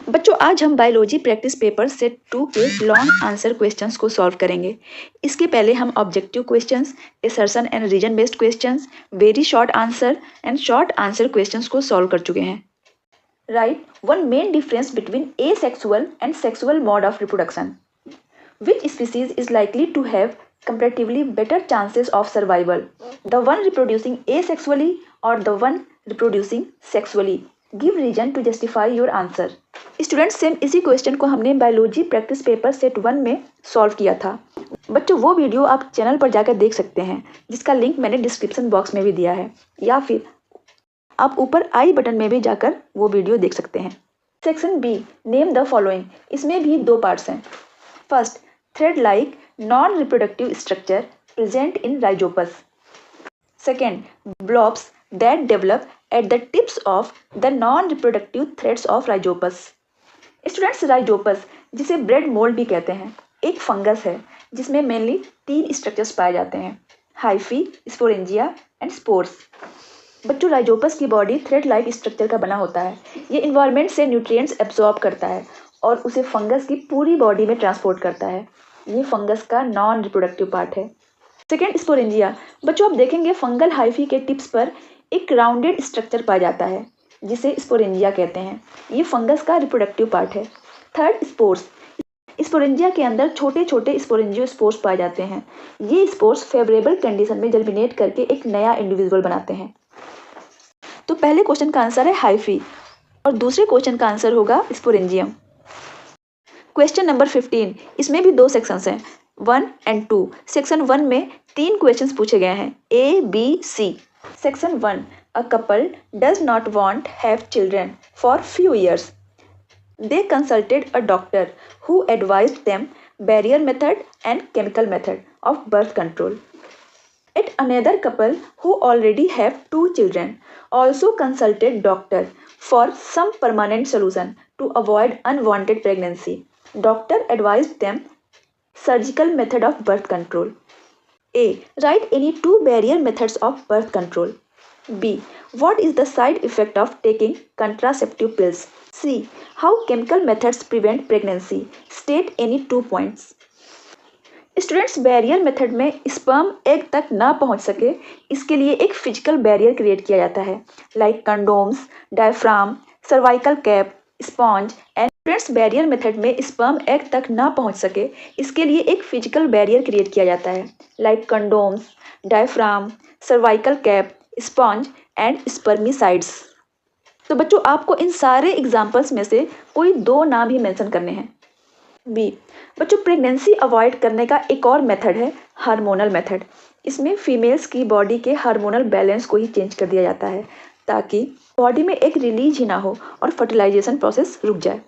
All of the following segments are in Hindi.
बच्चों आज हम बायोलॉजी प्रैक्टिस पेपर सेट 2 के लॉन्ग आंसर क्वेश्चंस को सॉल्व करेंगे। इसके पहले हम objective questions, assertion and reason based questions, very short answer and short answer questions को सॉल्व कर चुके हैं। Right one main difference between asexual and sexual mode of reproduction. Which species is likely to have comparatively better chances of survival? The one reproducing asexually or the one reproducing sexually? Give reason to justify your answer. Students same इसी क्वेश्चन को हमने बायोलॉजी प्रैक्टिस पेपर सेट 1 में सॉल्व किया था। बच्चों वो वीडियो आप चैनल पर जाकर देख सकते हैं, जिसका लिंक मैंने डिस्क्रिप्शन बॉक्स में भी दिया है, या फिर आप ऊपर आई बटन में भी जाकर वो वीडियो देख सकते हैं। Section B, name the following. इसमें भी 2 पार्ट्स हैं। First, thread like non-reproductive structure present in rhizopus. Second, blobs that develop at the tips of the non-reproductive threads of rhizopus. Students, rhizopus जिसे ब्रेड मोल्ड भी कहते हैं, एक फंगस है जिसमें मेनली 3 स्ट्रक्चर्स पाए जाते हैं: हाइफी, स्पोरेंजिया एंड स्पोर्स। बच्चों, राइजोपस की बॉडी थ्रेड लाइक स्ट्रक्चर का बना होता है। ये इन्वायरमेंट से न्यूट्रिएंट्स एब्जॉर्ब करता है और उसे फंगस की पूरी बॉडी में ट्रांसपोर्ट करता है। ये फंगस का नॉन रिप्रोडक्टिव पार्ट है। Second, sporangia. बच्चों, आप देखेंगे फंगल हाइफी के टिप्स पर एक राउंडेड स्ट्रक्चर पाया जाता है जिसे स्पोरेंजिया कहते हैं। ये फंगस का रिप्रोडक्टिव पार्ट है। Third, spores. स्पोरेंजिया के अंदर छोटे छोटे स्पोरेंजियो स्पोर्स पाए जाते हैं। ये स्पोर्स फेवरेबल कंडीशन में जर्मिनेट करके एक नया इंडिविजुअल बनाते हैं। तो पहले क्वेश्चन का आंसर है हाइफी और दूसरे क्वेश्चन का आंसर होगा स्पोरेंजियम। क्वेश्चन नंबर 15, इसमें भी 2 सेक्शंस हैं, 1 एंड 2। सेक्शन 1 में 3 क्वेश्चंस पूछे गए हैं, A, B, C। Section 1, a couple does not want have children for few years. They consulted a doctor who advised them barrier method and chemical method of birth control. Yet another couple who already have 2 children also consulted doctor for some permanent solution to avoid unwanted pregnancy. Doctor advised them surgical method of birth control. A. Write any 2 barrier methods of birth control. B. What is the side effect of taking contraceptive pills? C. How chemical methods prevent pregnancy? State any 2 points. Students, barrier method में स्पर्म एग तक ना पहुंच सके, इसके लिए एक फिजिकल बैरियर क्रिएट किया जाता है, like condoms, diaphragm, cervical cap, sponge and. Students, barrier method में स्पर्म एग तक ना पहुंच सके, इसके लिए एक फिजिकल बैरियर क्रिएट किया जाता है, like condoms, diaphragm, cervical cap, sponge and स्पर्मिसाइड्स। तो बच्चों, आपको इन सारे एग्जाम्पल्स में से कोई 2 नाम ही मेंशन करने हैं। बी, बच्चों, प्रेगनेंसी अवॉइड करने का एक और मेथड है हार्मोनल मेथड। इसमें फीमेल्स की बॉडी के हार्मोनल बैलेंस को ही चेंज कर दिया जाता है ताकि बॉडी में एक रिलीज ही ना हो और फर्टिलाइजेशन प्रोसेस रुक जाए।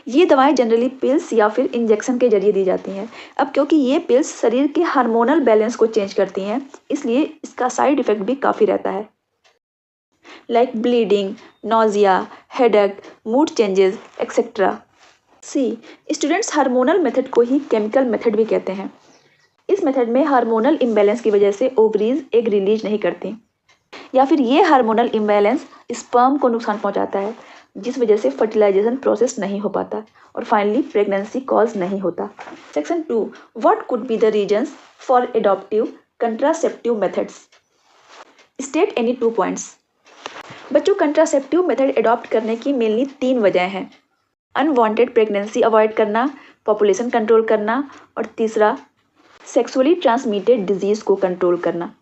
ये दवाएं जनरली पिल्स या फिर इंजेक्शन के जरिए दी जाती हैं। अब क्योंकि ये पिल्स शरीर के हार्मोनल बैलेंस को चेंज करती हैं, इसलिए इसका साइड इफेक्ट भी काफ़ी रहता है, like bleeding, nausea, headache, mood changes etcetera. See, students, hormonal method को ही केमिकल मेथड भी कहते हैं। इस मेथड में हार्मोनल इम्बैलेंस की वजह से ओवरीज एग रिलीज नहीं करती, या फिर ये हार्मोनल इम्बैलेंस स्पर्म को नुकसान पहुंचाता है, जिस वजह से फर्टिलाइजेशन प्रोसेस नहीं हो पाता और फाइनली प्रेगनेंसी कॉज नहीं होता। Section 2, what could be the reasons for adaptive contraceptive methods? State any 2 points. बच्चों, कंट्रासेप्टिव मेथड एडॉप्ट करने की मेनली 3 वजह हैं: अनवांटेड प्रेगनेंसी अवॉइड करना, पॉपुलेशन कंट्रोल करना और तीसरा सेक्सुअली ट्रांसमिटेड डिजीज़ को कंट्रोल करना।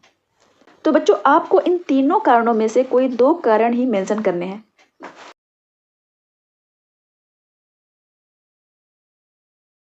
तो बच्चों, आपको इन तीनों कारणों में से कोई 2 कारण ही मेंशन करने हैं।